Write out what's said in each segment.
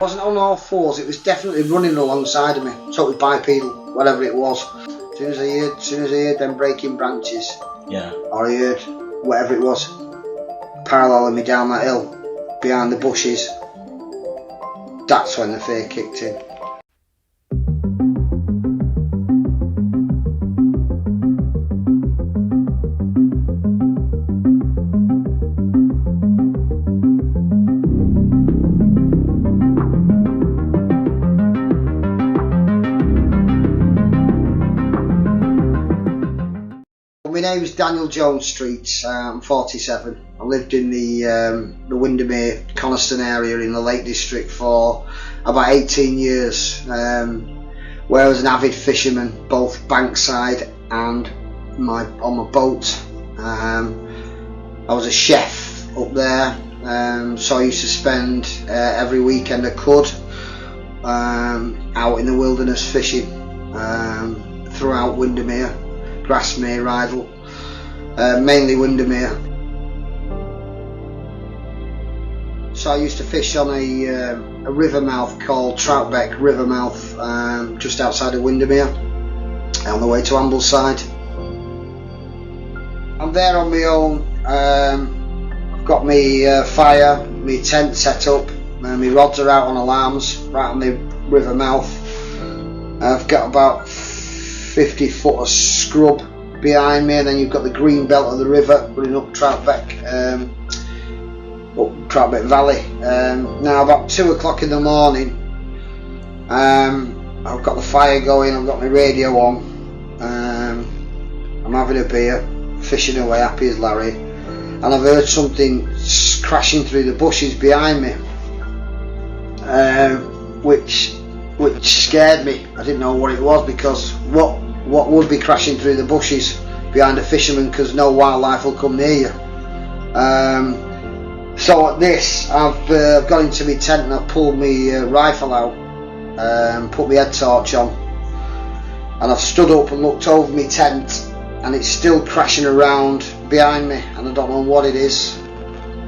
It wasn't on all fours, it was definitely running alongside of me, totally bipedal, whatever it was. As soon as I heard them breaking branches, yeah, or I heard whatever it was paralleling me down that hill behind the bushes, that's when the fear kicked in. My name's Daniel Jones Street. I'm 47. I lived in the Windermere, Coniston area in the Lake District for about 18 years, where I was an avid fisherman, both bankside and on my boat. I was a chef up there, so I used to spend every weekend I could out in the wilderness fishing throughout Windermere, Grasmere, Rydal, mainly Windermere. So I used to fish on a river mouth called Troutbeck river mouth, just outside of Windermere, on the way to Ambleside. I'm there on my own. I've got my fire, my tent set up, my rods are out on alarms, right on the river mouth. I've got about 50 foot of scrub behind me, and then you've got the green belt of the river running up Troutbeck, up Troutbeck Valley. Now about 2 o'clock in the morning, I've got the fire going, I've got my radio on, I'm having a beer, fishing away happy as Larry, and I've heard something crashing through the bushes behind me, which scared me. I didn't know what it was, because what would be crashing through the bushes behind a fisherman, because no wildlife will come near you. So at this, I've got into my tent and I've pulled my rifle out, put my head torch on, and I've stood up and looked over my tent, and it's still crashing around behind me, and I don't know what it is.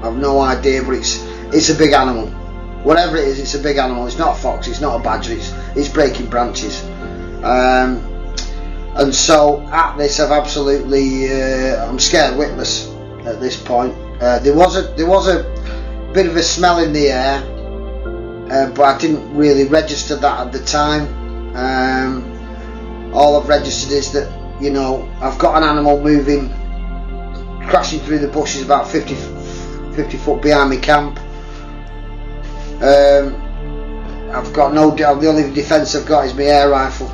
I've no idea, but it's a big animal. Whatever it is, it's a big animal. It's not a fox, it's not a badger, it's breaking branches. And so at this, I'm scared witless at this point. There was a bit of a smell in the air, but I didn't really register that at the time. All I've registered is that, you know, I've got an animal moving, crashing through the bushes about 50 foot behind my camp. I've got the only defence I've got is my air rifle.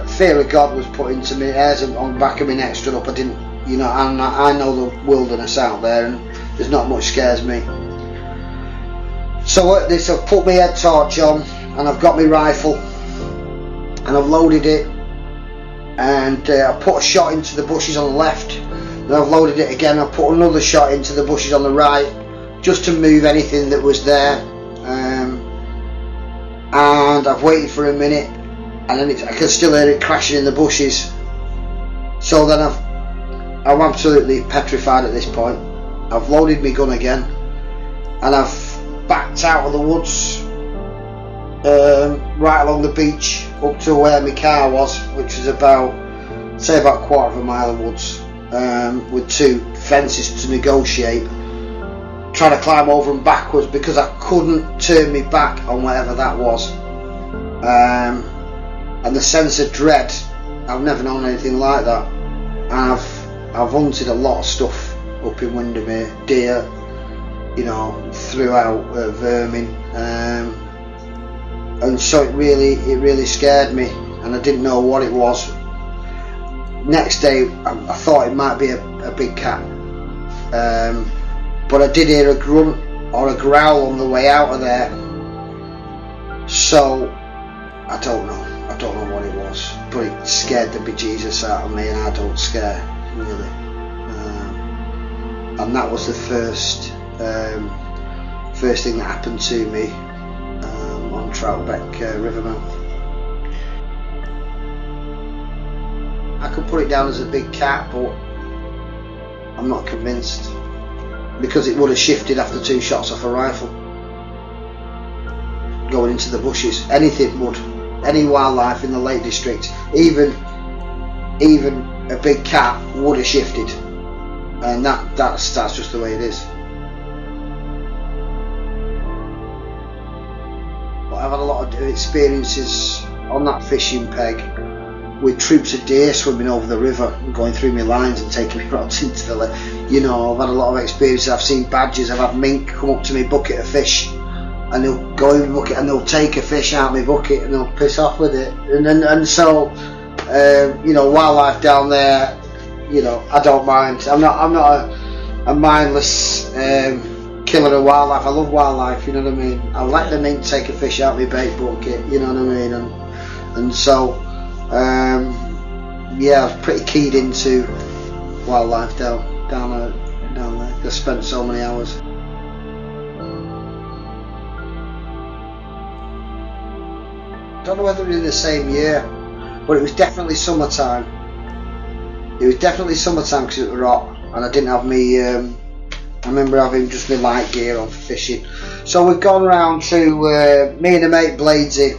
Fear of God was put into me, hairs on the back of my neck stood up. I didn't, you know, I know the wilderness out there, and there's not much scares me. So at this, I've put my head torch on, and I've got my rifle, and I've loaded it, and I put a shot into the bushes on the left, then I've loaded it again. I put another shot into the bushes on the right, just to move anything that was there, and I've waited for a minute, and then I can still hear it crashing in the bushes. So then I'm absolutely petrified at this point. I've loaded my gun again, and I've backed out of the woods, right along the beach up to where my car was, which was about a quarter of a mile of woods, with 2 fences to negotiate, trying to climb over them backwards, because I couldn't turn me back on whatever that was. And the sense of dread, I've never known anything like that. And I've hunted a lot of stuff up in Windermere, deer, you know, throughout, vermin, and so it really scared me, and I didn't know what it was. Next day, I thought it might be a big cat, but I did hear a grunt or a growl on the way out of there. So I don't know what it was, but it scared the bejesus out of me, and I don't scare really. And that was the first thing that happened to me on Troutbeck river mouth. I could put it down as a big cat, but I'm not convinced, because it would have shifted after 2 shots off a rifle. going into the bushes. Anything would, any wildlife in the Lake District, even a big cat would have shifted, and that's just the way it is. But I've had a lot of experiences on that fishing peg with troops of deer swimming over the river and going through my lines and taking me rods into the lake. You know, I've had a lot of experiences. I've seen badgers. I've had mink come up to me bucket of fish, and they'll go in my bucket and they'll take a fish out of my bucket and they'll piss off with it. And so you know, wildlife down there, you know, I don't mind. I'm not a mindless killer of wildlife. I love wildlife, you know what I mean. I let the mink take a fish out of my bait bucket, you know what I mean. And so yeah, I was pretty keyed into wildlife down there. I spent so many hours. I don't know whether it was in the same year, but it was definitely summertime. It was definitely summertime because it was hot, and I didn't have me. I remember having just my light gear on for fishing. So we'd gone round to me and a mate Bladesy,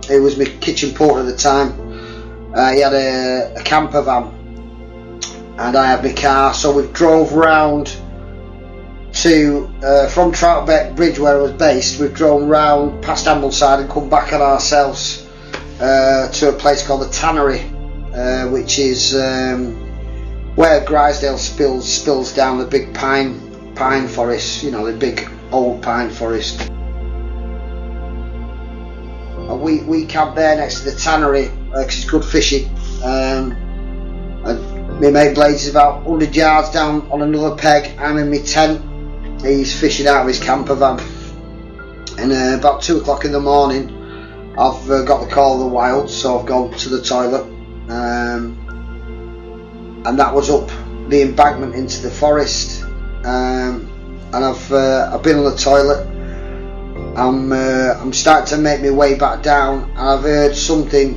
who was my kitchen porter at the time. He had a camper van, and I had my car. So we drove round to from Troutbeck Bridge, where I was based. We've drove round past Ambleside and come back on ourselves to a place called the Tannery, which is where Grizedale spills down the big pine forest. You know, the big old pine forest. And we camped there next to the Tannery because it's good fishing. And my mate Blades is about 100 yards down on another peg. I'm in my tent. He's fishing out of his camper van. And about 2 o'clock in the morning, I've got the call of the wilds, so I've gone to the toilet. And that was up the embankment into the forest. And I've been on the toilet. I'm starting to make my way back down, and I've heard something.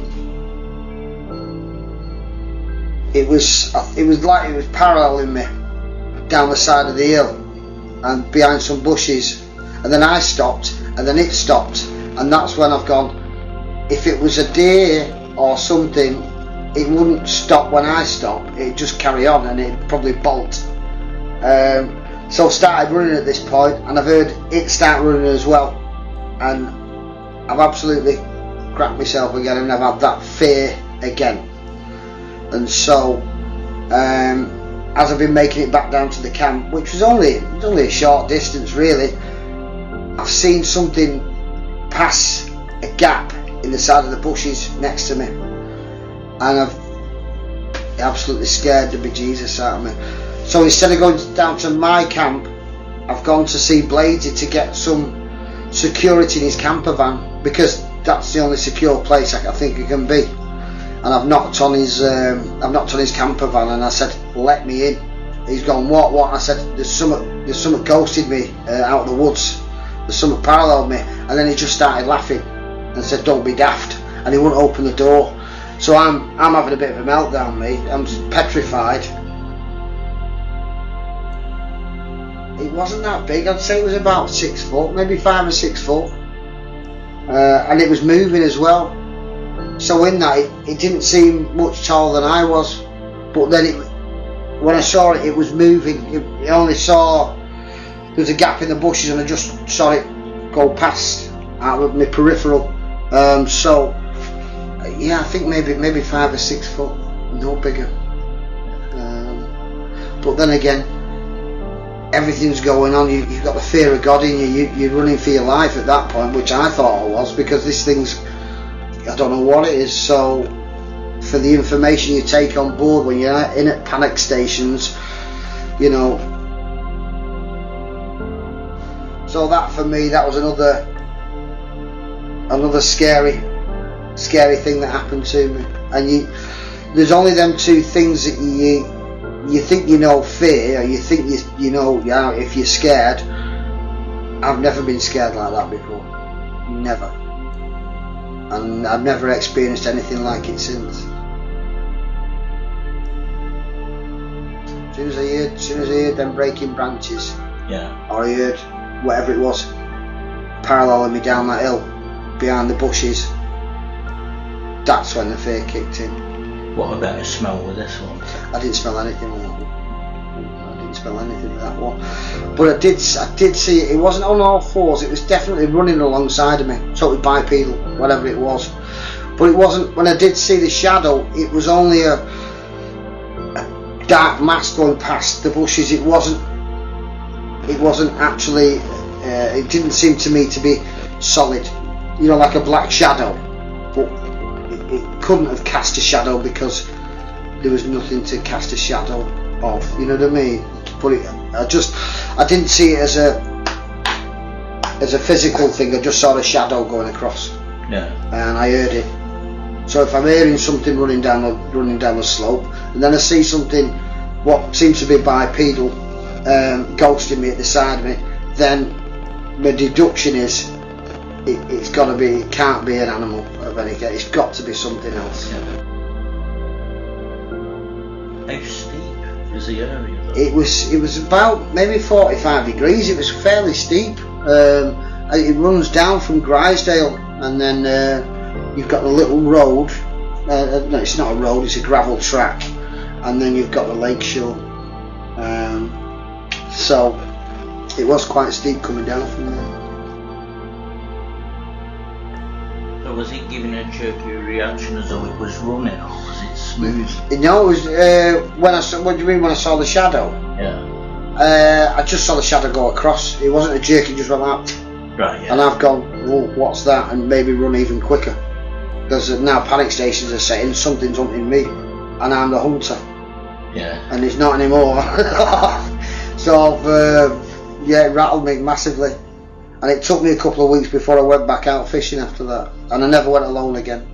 It was like it was paralleling me down the side of the hill and behind some bushes, and then I stopped, and then it stopped, and that's when I've gone, if it was a deer or something, it wouldn't stop when I stop, it'd just carry on and it'd probably bolt. So I started running at this point, and I've heard it start running as well, and I've absolutely cracked myself again, and I've had that fear again. And so as I've been making it back down to the camp, which was only a short distance really, I've seen something pass a gap in the side of the bushes next to me, and I've absolutely scared the bejesus out of me. So instead of going down to my camp, I've gone to see Bladesy to get some security in his camper van, because that's the only secure place I think it can be. And I've knocked on his camper van, and I said, let me in. He's gone, what? And I said, there's something ghosted me out of the woods. There's something paralleled me. And then he just started laughing and said, don't be daft. And he wouldn't open the door. So I'm having a bit of a meltdown, mate. I'm petrified. It wasn't that big. I'd say it was about 6 foot, maybe 5 or 6 foot. And it was moving as well. So in that, it didn't seem much taller than I was, but then when I saw it, it was moving. I only saw there was a gap in the bushes, and I just saw it go past out of my peripheral. So yeah, I think maybe 5 or 6 foot, no bigger. But then again, everything's going on. You've got the fear of God in you. You're running for your life at that point, which I thought I was, because this thing's, I don't know what it is. So for the information you take on board when you're in at panic stations, you know. So that for me, that was another scary thing that happened to me. And there's only them two things that you think you know fear, or you think you know if you're scared. I've never been scared like that before, never, and I've never experienced anything like it since. As soon as I heard them breaking branches, yeah, or I heard whatever it was paralleling me down that hill, behind the bushes, that's when the fear kicked in. What about a smell with this one? I didn't smell anything on that one. I didn't smell anything with that one. But I did see it. It wasn't on all fours. It was definitely running alongside of me. So it was bipedal, whatever it was. But it wasn't. When I did see the shadow, it was only a dark mass going past the bushes. It wasn't actually. It didn't seem to me to be solid. You know, like a black shadow. But it couldn't have cast a shadow because there was nothing to cast a shadow of, you know what I mean? But I didn't see it as a physical thing. I just saw a shadow going across. Yeah. And I heard it. So if I'm hearing something running down the slope, and then I see something what seems to be bipedal, ghosting me at the side of me, then my deduction is it can't be an animal of any kind. It's got to be something else. Yeah. How steep was the area though? It was about maybe 45 degrees. It was fairly steep. It runs down from Grizedale, and then you've got the little road. No, it's not a road, it's a gravel track, and then you've got the lake shore. So it was quite steep coming down from there. So was it giving a jerky reaction as though it was running, or was it smooth? No, it was when I saw. What do you mean when I saw the shadow? Yeah. I just saw the shadow go across. It wasn't a jerk. It just went out. Right. Yeah. And I've gone, whoa, what's that? And maybe run even quicker. Because now panic stations are saying something's hunting me, and I'm the hunter. Yeah. And it's not anymore. So yeah, it rattled me massively. And it took me a couple of weeks before I went back out fishing after that. And I never went alone again.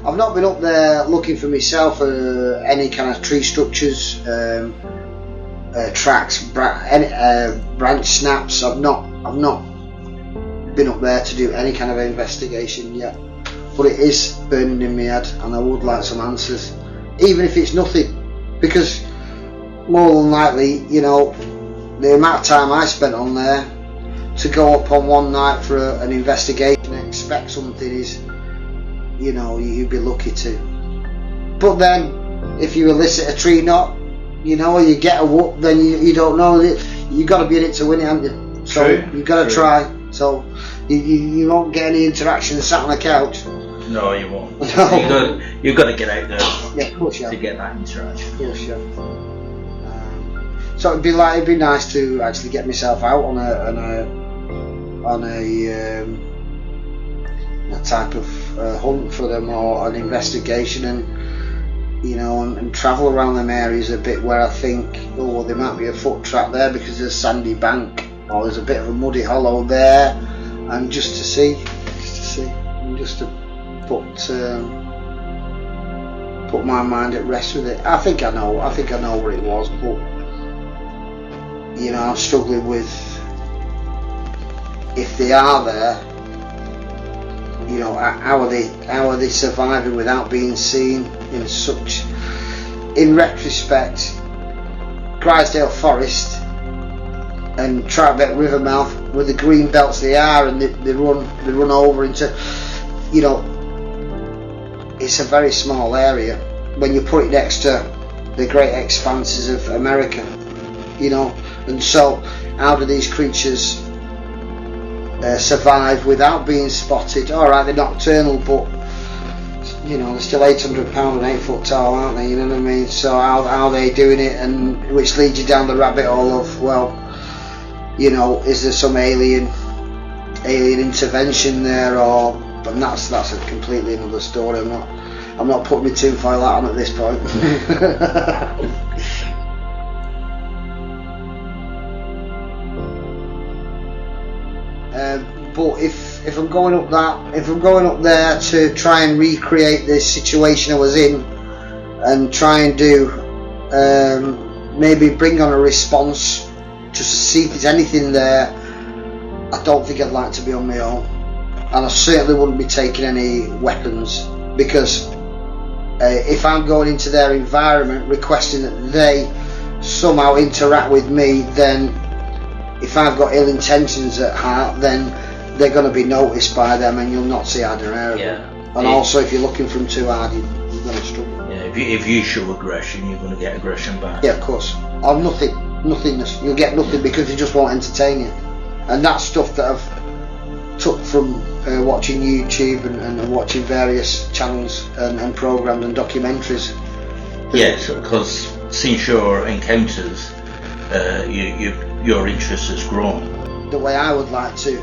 I've not been up there looking for myself any kind of tree structures, tracks, branch snaps. I've not been up there to do any kind of investigation yet. But it is burning in my head, and I would like some answers, even if it's nothing. Because more than likely, you know, the amount of time I spent on there to go up on one night for an investigation and expect something is, you know, you'd be lucky to. But then, if you elicit a tree knot, you know, or you get a whoop, then you don't know it. You got to be in it to win it, haven't you? So you got to try. So you won't get any interaction sat on the couch. No, you won't. No. You've got to get out there. Yeah, of course you have. To get that interaction. Of course you have. So it'd be nice to actually get myself out on a type of hunt for them, or an investigation, and you know, and travel around them areas a bit where I think, oh, there might be a foot track there because there's a sandy bank, or there's a bit of a muddy hollow there, and just to see, and just to put my mind at rest with it. I think I know what it was, but you know, I'm struggling with if they are there. You know, how are they surviving without being seen in such? In retrospect, Grizedale Forest and Troutbeck River mouth with the green belts they are, and they run over into, you know, it's a very small area when you put it next to the great expanses of America, you know. And so, how do these creatures survive without being spotted? Alright, they're nocturnal, but you know, they're still 800 pound and 8 foot tall, aren't they? You know what I mean? So how are they doing it? And which leads you down the rabbit hole of, well, you know, is there some alien intervention there, or? But that's a completely another story. I'm not putting my tinfoil hat on at this point. But if I'm going up there to try and recreate the situation I was in, and try and do maybe bring on a response just to see if there's anything there, I don't think I'd like to be on my own, and I certainly wouldn't be taking any weapons, because if I'm going into their environment requesting that they somehow interact with me, then if I've got ill intentions at heart, then they're going to be noticed by them, and you'll not see eye nor hair of them. And also, if you're looking for them too hard, you're going to struggle. Yeah, if you show aggression, you're going to get aggression back. Yeah, of course. Or nothingness. You'll get nothing because they just won't entertain you. And that's stuff that I've took from watching YouTube and watching various channels and programs and documentaries. Yes, because since your encounters, your interest has grown. The way I would like to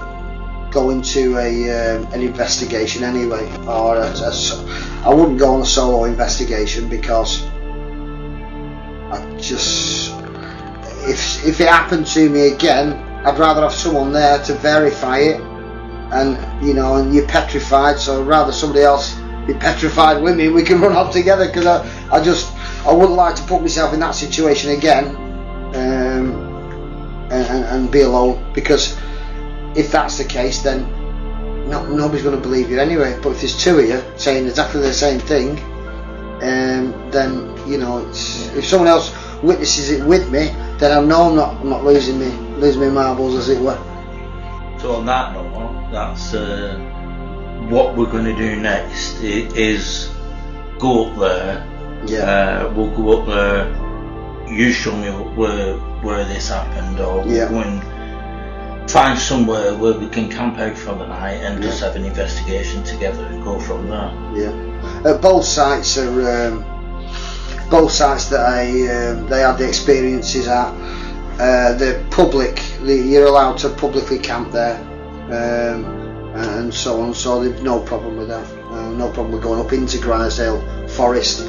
go into an investigation anyway, or I wouldn't go on a solo investigation, because I just, if it happened to me again, I'd rather have someone there to verify it, and and you're petrified, so I'd rather somebody else be petrified with me and we can run off together, because I wouldn't like to put myself in that situation again, and be alone, because if that's the case, then nobody's going to believe you anyway. But if there's two of you saying exactly the same thing, then if someone else witnesses it with me, then I know I'm not losing my marbles, as it were. So on that note, that's what we're going to do next is go up there. Yeah. We'll go up there. You show me where this happened, or we'll go and find somewhere where we can camp out for the night and just have an investigation together and go from there. Yeah. Both sites are both sites that they had the experiences at. The public, you're allowed to publicly camp there, and so on. So they've no problem with that. No problem with going up into Grizedale Forest.